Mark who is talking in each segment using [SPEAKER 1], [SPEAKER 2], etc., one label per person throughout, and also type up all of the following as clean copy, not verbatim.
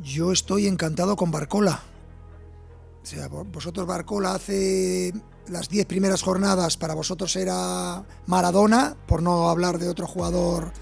[SPEAKER 1] Yo estoy encantado con Barcola. O sea, vosotros Barcola hace las 10 primeras jornadas para vosotros era Maradona, por no hablar de otro jugador,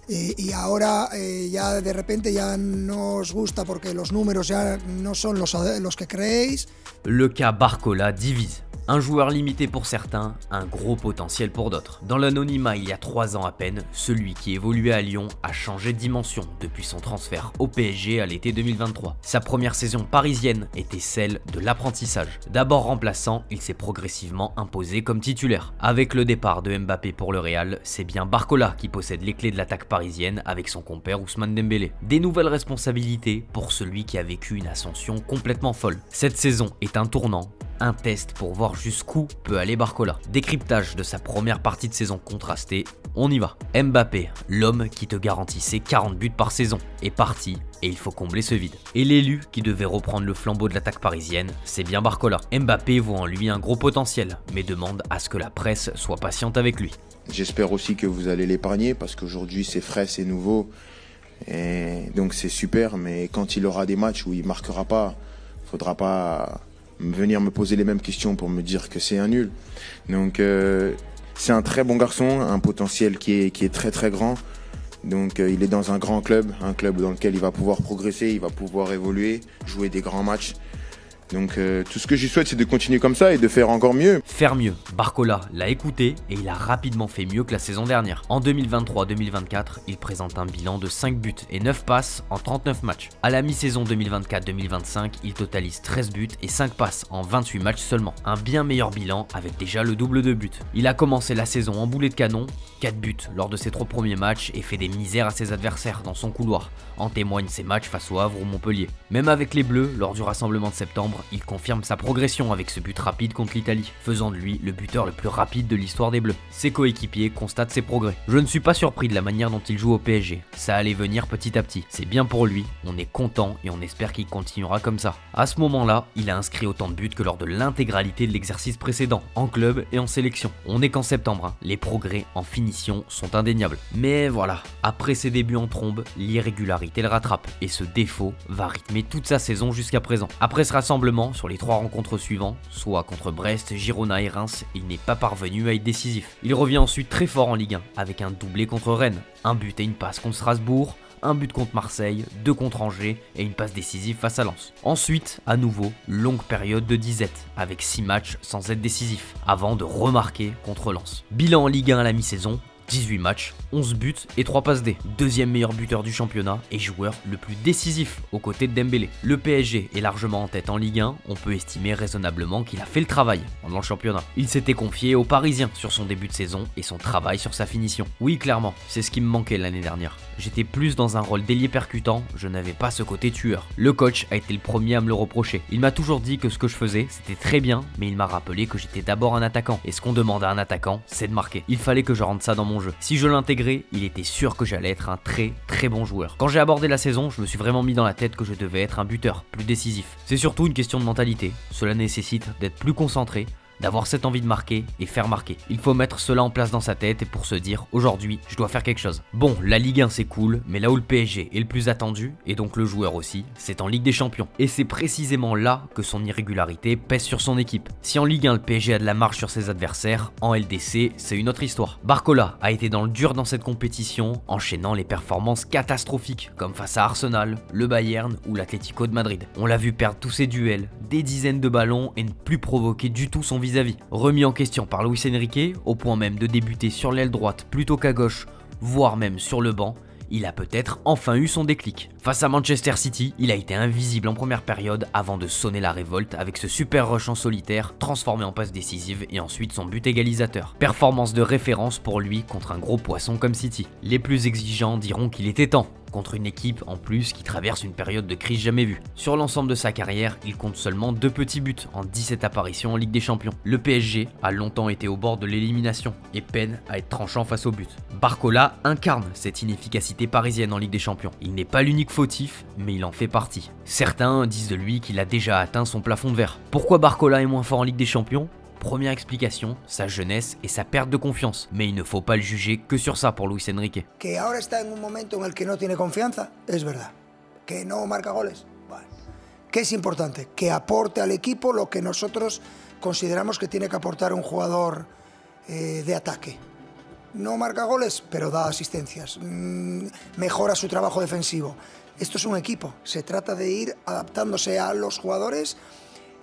[SPEAKER 1] y ahora ya de repente ya no os gusta porque los números ya no son los que creéis.
[SPEAKER 2] Le cas Barcola divise. Un joueur limité pour certains, un gros potentiel pour d'autres. Dans l'anonymat il y a 3 ans à peine, celui qui évoluait à Lyon a changé de dimension depuis son transfert au PSG à l'été 2023. Sa première saison parisienne était celle de l'apprentissage. D'abord remplaçant, il s'est progressivement imposé comme titulaire. Avec le départ de Mbappé pour le Real, c'est bien Barcola qui possède les clés de l'attaque parisienne avec son compère Ousmane Dembélé. Des nouvelles responsabilités pour celui qui a vécu une ascension complètement folle. Cette saison est un tournant. Un test pour voir jusqu'où peut aller Barcola. Décryptage de sa première partie de saison contrastée, on y va. Mbappé, l'homme qui te garantissait 40 buts par saison, est parti et il faut combler ce vide. Et l'élu qui devait reprendre le flambeau de l'attaque parisienne, c'est bien Barcola. Mbappé voit en lui un gros potentiel, mais demande à ce que la presse soit patiente avec lui.
[SPEAKER 3] J'espère aussi que vous allez l'épargner parce qu'aujourd'hui c'est frais, c'est nouveau. Et donc c'est super, mais quand il aura des matchs où il marquera pas, faudra pas venir me poser les mêmes questions pour me dire que c'est un nul. Donc c'est un très bon garçon, un potentiel qui est très très grand. Donc il est dans un grand club, un club dans lequel il va pouvoir progresser, il va pouvoir évoluer, jouer des grands matchs. Donc tout ce que je lui souhaite c'est de continuer comme ça et de faire encore mieux.
[SPEAKER 2] Faire mieux, Barcola l'a écouté et il a rapidement fait mieux que la saison dernière. En 2023-2024, il présente un bilan de 5 buts et 9 passes en 39 matchs. À la mi-saison 2024-2025, il totalise 13 buts et 5 passes en 28 matchs seulement. Un bien meilleur bilan avec déjà le double de buts. Il a commencé la saison en boulet de canon, 4 buts lors de ses 3 premiers matchs et fait des misères à ses adversaires dans son couloir. En témoignent ses matchs face au Havre ou Montpellier. Même avec les Bleus, lors du rassemblement de septembre, il confirme sa progression avec ce but rapide contre l'Italie, faisant de lui le buteur le plus rapide de l'histoire des Bleus. Ses coéquipiers constatent ses progrès. Je ne suis pas surpris de la manière dont il joue au PSG, ça allait venir petit à petit. C'est bien pour lui, on est content et on espère qu'il continuera comme ça. À ce moment-là, il a inscrit autant de buts que lors de l'intégralité de l'exercice précédent, en club et en sélection. On n'est qu'en septembre, hein. Les progrès en finition sont indéniables. Mais voilà, après ses débuts en trombe, l'irrégularité le rattrape et ce défaut va rythmer toute sa saison jusqu'à présent. Après ce rassemblement, sur les 3 rencontres suivants, soit contre Brest, Girona et Reims, il n'est pas parvenu à être décisif. Il revient ensuite très fort en Ligue 1 avec un doublé contre Rennes, un but et une passe contre Strasbourg, un but contre Marseille, 2 contre Angers et une passe décisive face à Lens. Ensuite, à nouveau, longue période de disette avec 6 matchs sans être décisif, avant de remarquer contre Lens. Bilan en Ligue 1 à la mi-saison, 18 matchs, 11 buts et 3 passes D. Deuxième meilleur buteur du championnat et joueur le plus décisif aux côtés de Dembélé. Le PSG est largement en tête en Ligue 1, on peut estimer raisonnablement qu'il a fait le travail pendant le championnat. Il s'était confié aux Parisiens sur son début de saison et son travail sur sa finition. Oui, clairement, c'est ce qui me manquait l'année dernière. J'étais plus dans un rôle d'ailier percutant, je n'avais pas ce côté tueur. Le coach a été le premier à me le reprocher. Il m'a toujours dit que ce que je faisais, c'était très bien, mais il m'a rappelé que j'étais d'abord un attaquant. Et ce qu'on demande à un attaquant, c'est de marquer. Il fallait que je rentre ça dans mon jeu. Si je l'intégrais, il était sûr que j'allais être un très très bon joueur. Quand j'ai abordé la saison, je me suis vraiment mis dans la tête que je devais être un buteur, plus décisif. C'est surtout une question de mentalité. Cela nécessite d'être plus concentré, d'avoir cette envie de marquer et faire marquer. Il faut mettre cela en place dans sa tête et pour se dire aujourd'hui je dois faire quelque chose. Bon, la Ligue 1 c'est cool, mais là où le PSG est le plus attendu, et donc le joueur aussi, c'est en Ligue des Champions. Et c'est précisément là que son irrégularité pèse sur son équipe. Si en Ligue 1 le PSG a de la marge sur ses adversaires, en LDC c'est une autre histoire. Barcola a été dans le dur dans cette compétition, enchaînant les performances catastrophiques comme face à Arsenal, le Bayern ou l'Atlético de Madrid. On l'a vu perdre tous ses duels, des dizaines de ballons et ne plus provoquer du tout son vis-à-vis. Remis en question par Luis Enrique, au point même de débuter sur l'aile droite plutôt qu'à gauche, voire même sur le banc, il a peut-être enfin eu son déclic. Face à Manchester City, il a été invisible en première période avant de sonner la révolte avec ce super rush en solitaire, transformé en passe décisive et ensuite son but égalisateur. Performance de référence pour lui contre un gros poisson comme City. Les plus exigeants diront qu'il était temps, contre une équipe en plus qui traverse une période de crise jamais vue. Sur l'ensemble de sa carrière, il compte seulement 2 petits buts en 17 apparitions en Ligue des Champions. Le PSG a longtemps été au bord de l'élimination et peine à être tranchant face au but. Barcola incarne cette inefficacité parisienne en Ligue des Champions. Il n'est pas l'unique fautif, mais il en fait partie. Certains disent de lui qu'il a déjà atteint son plafond de verre. Pourquoi Barcola est moins fort en Ligue des Champions ? Première explication, sa jeunesse et sa perte de confiance. Mais il ne faut pas le juger que sur ça pour Luis Enrique.
[SPEAKER 1] Que ahora está en un momento en el que no tiene confianza, es verdad. que no marca goles. Bueno, ¿qué es importante? Que aporte al equipo lo que nosotros consideramos que tiene que aportar un jugador de ataque. No marca goles, pero da asistencias, mejora su trabajo defensivo. Esto es un equipo, se trata de ir adaptándose a los jugadores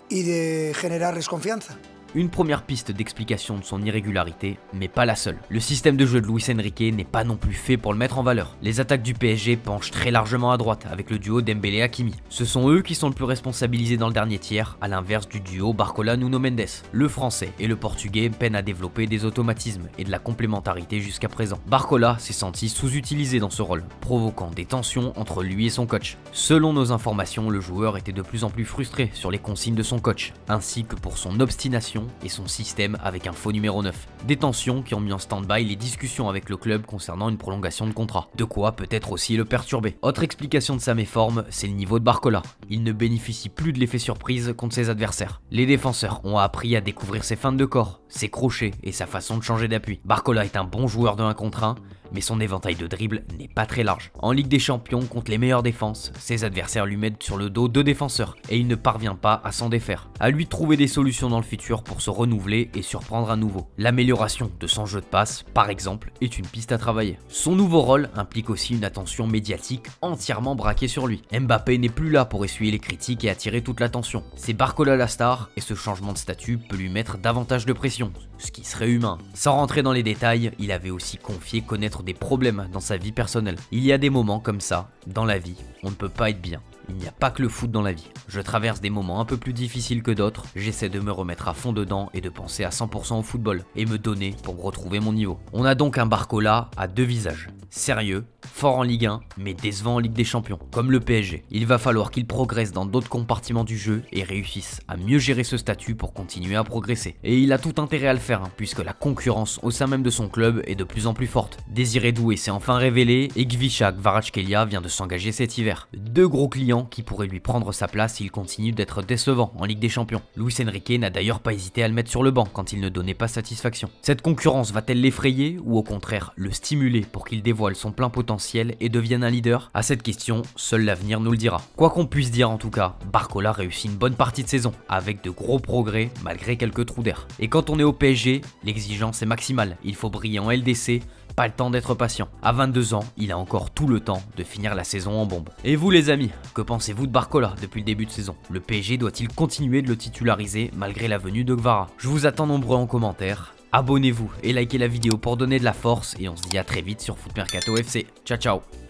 [SPEAKER 1] y de generarles confianza.
[SPEAKER 2] Une première piste d'explication de son irrégularité, mais pas la seule. Le système de jeu de Luis Enrique n'est pas non plus fait pour le mettre en valeur. Les attaques du PSG penchent très largement à droite avec le duo Dembélé-Hakimi. Ce sont eux qui sont le plus responsabilisés dans le dernier tiers, à l'inverse du duo Barcola-Nuno Mendes. Le français et le portugais peinent à développer des automatismes et de la complémentarité jusqu'à présent. Barcola s'est senti sous-utilisé dans ce rôle, provoquant des tensions entre lui et son coach. Selon nos informations, le joueur était de plus en plus frustré sur les consignes de son coach, ainsi que pour son obstination et son système avec un faux numéro 9. Des tensions qui ont mis en stand-by les discussions avec le club concernant une prolongation de contrat. De quoi peut-être aussi le perturber. Autre explication de sa méforme, c'est le niveau de Barcola. Il ne bénéficie plus de l'effet surprise contre ses adversaires. Les défenseurs ont appris à découvrir ses feintes de corps, ses crochets et sa façon de changer d'appui. Barcola est un bon joueur de 1 contre 1, mais son éventail de dribble n'est pas très large. En Ligue des Champions, contre les meilleures défenses, ses adversaires lui mettent sur le dos 2 défenseurs et il ne parvient pas à s'en défaire. À lui de trouver des solutions dans le futur pour se renouveler et surprendre à nouveau. L'amélioration de son jeu de passe, par exemple, est une piste à travailler. Son nouveau rôle implique aussi une attention médiatique entièrement braquée sur lui. Mbappé n'est plus là pour essuyer les critiques et attirer toute l'attention. C'est Barcola la star et ce changement de statut peut lui mettre davantage de pression, ce qui serait humain. Sans rentrer dans les détails, il avait aussi confié connaître des problèmes dans sa vie personnelle. Il y a des moments comme ça, dans la vie, on ne peut pas être bien. Il n'y a pas que le foot dans la vie. Je traverse des moments un peu plus difficiles que d'autres, j'essaie de me remettre à fond dedans et de penser à 100% au football, et me donner pour retrouver mon niveau. On a donc un Barcola à 2 visages. Sérieux, fort en Ligue 1, mais décevant en Ligue des Champions, comme le PSG. Il va falloir qu'il progresse dans d'autres compartiments du jeu et réussisse à mieux gérer ce statut pour continuer à progresser. Et il a tout intérêt à le faire, puisque la concurrence au sein même de son club est de plus en plus forte. Désiré Doué s'est enfin révélé et Gvicha Kvaratskhelia vient de s'engager cet hiver. 2 gros clients qui pourraient lui prendre sa place s'il continue d'être décevant en Ligue des Champions. Luis Enrique n'a d'ailleurs pas hésité à le mettre sur le banc quand il ne donnait pas satisfaction. Cette concurrence va-t-elle l'effrayer ou au contraire le stimuler pour qu'il dévoile son plein potentiel et devienne un leader? À cette question, seul l'avenir nous le dira. Quoi qu'on puisse dire en tout cas, Barcola réussit une bonne partie de saison, avec de gros progrès malgré quelques trous d'air. Et quand on est au PSG, l'exigence est maximale, il faut briller en LDC, pas le temps d'être patient. À 22 ans, il a encore tout le temps de finir la saison en bombe. Et vous les amis, que pensez-vous de Barcola depuis le début de saison? Le PSG doit-il continuer de le titulariser malgré la venue de Kvara? Je vous attends nombreux en commentaire. Abonnez-vous et likez la vidéo pour donner de la force et on se dit à très vite sur Foot Mercato FC. Ciao ciao.